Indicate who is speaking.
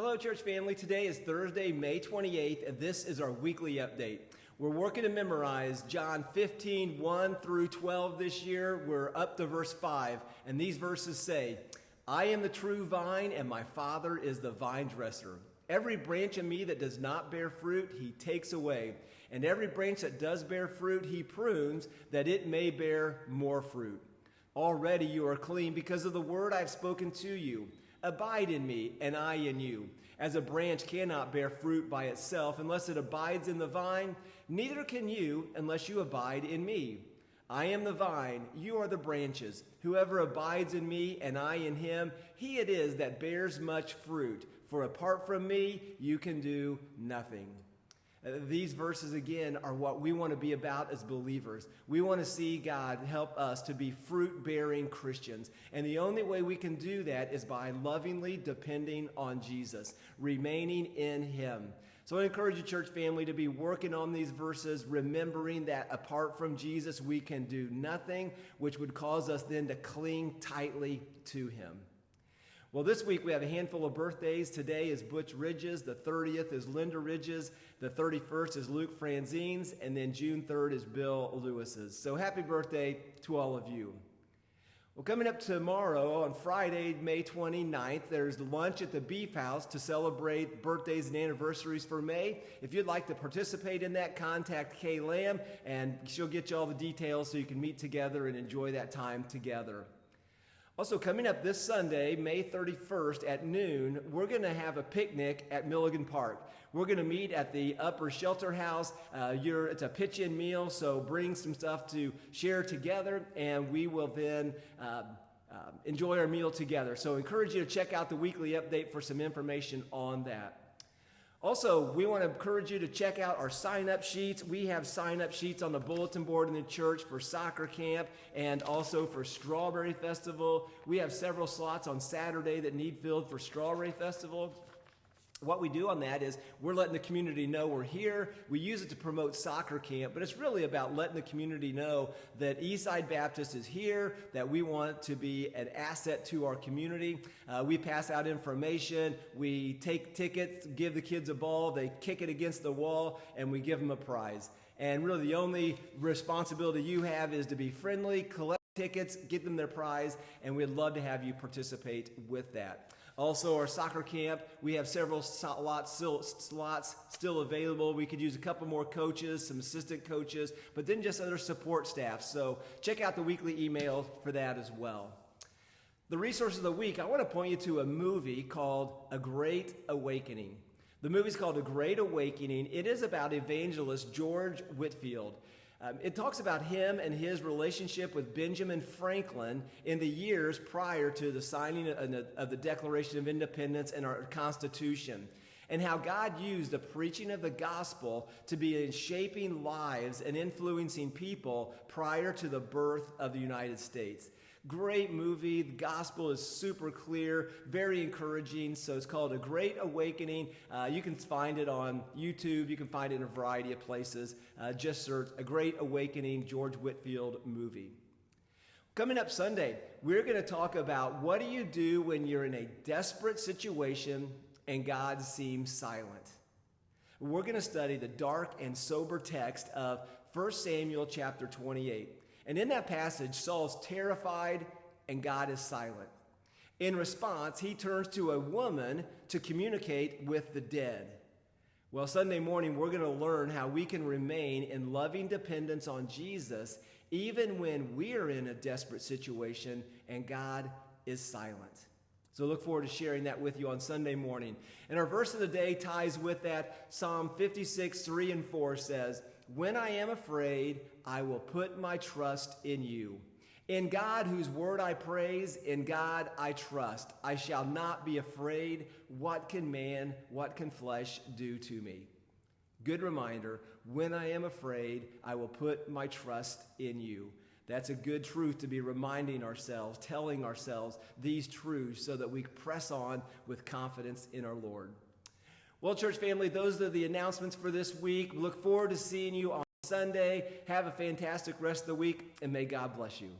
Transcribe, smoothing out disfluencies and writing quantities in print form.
Speaker 1: Hello, church family. Today is Thursday, May 28th, and this is our weekly update. We're working to memorize John 15, 1 through 12 this year. We're up to verse 5, and these verses say, I am the true vine, and my Father is the vine dresser. Every branch in me that does not bear fruit, he takes away. And every branch that does bear fruit, he prunes, that it may bear more fruit. Already you are clean because of the word I have spoken to you. Abide in me, and I in you. As a branch cannot bear fruit by itself unless it abides in the vine, neither can you unless you abide in me. I am the vine, you are the branches. Whoever abides in me and I in him, he it is that bears much fruit. For apart from me, you can do nothing. These verses, again, are what we want to be about as believers. We want to see God help us to be fruit-bearing Christians. And the only way we can do that is by lovingly depending on Jesus, remaining in him. So I encourage you, church family, to be working on these verses, remembering that apart from Jesus, we can do nothing, which would cause us then to cling tightly to him. Well, this week we have a handful of birthdays. Today is Butch Ridges. The 30th is Linda Ridges. The 31st is Luke Franzines. And then June 3rd is Bill Lewis's. So happy birthday to all of you. Well, coming up tomorrow on Friday, May 29th, there's lunch at the Beef House to celebrate birthdays and anniversaries for May. If you'd like to participate in that, contact Kay Lamb, and she'll get you all the details so you can meet together and enjoy that time together. Also, coming up this Sunday, May 31st at noon, we're going to have a picnic at Milligan Park. We're going to meet at the Upper Shelter House. It's a pitch-in meal, so bring some stuff to share together, and we will then enjoy our meal together. So I encourage you to check out the weekly update for some information on that. Also, we want to encourage you to check out our sign-up sheets. We have sign-up sheets on the bulletin board in the church for soccer camp and also for Strawberry Festival. We have several slots on Saturday that need filled for Strawberry Festival. What we do on that is we're letting the community know we're here. We use it to promote soccer camp, but it's really about letting the community know that Eastside Baptist is here, that we want to be an asset to our community. We pass out information. We take tickets, give the kids a ball. They kick it against the wall, and we give them a prize. And really the only responsibility you have is to be friendly, collect tickets, get them their prize, and we'd love to have you participate with that. Also, our soccer camp, we have several slots still available. We could use a couple more coaches, some assistant coaches, but then just other support staff. So check out the weekly email for that as well. The resource of the week, I want to point you to a movie called A Great Awakening. The movie's called A Great Awakening. It is about evangelist George Whitefield. It talks about him and his relationship with Benjamin Franklin in the years prior to the signing of the Declaration of Independence and our Constitution, and how God used the preaching of the gospel to be in shaping lives and influencing people prior to the birth of the United States. Great movie. The gospel is super clear, very encouraging. So it's called A Great Awakening. You can find it on YouTube. You can find it in a variety of places. Just search A Great Awakening George Whitefield movie. Coming up Sunday, we're going to talk about what do you do when you're in a desperate situation and God seems silent. We're going to study the dark and sober text of 1 Samuel chapter 28. And in that passage, Saul's terrified and God is silent. In response, he turns to a woman to communicate with the dead. Well, Sunday morning, we're going to learn how we can remain in loving dependence on Jesus even when we're in a desperate situation and God is silent. So look forward to sharing that with you on Sunday morning. And our verse of the day ties with that. Psalm 56, 3 and 4 says, When I am afraid, I will put my trust in you. In God, whose word I praise, in God I trust. I shall not be afraid. What can flesh do to me? Good reminder, when I am afraid, I will put my trust in you. That's a good truth to be reminding ourselves, telling ourselves these truths so that we press on with confidence in our Lord. Well, church family, those are the announcements for this week. Look forward to seeing you on Sunday. Have a fantastic rest of the week, and may God bless you.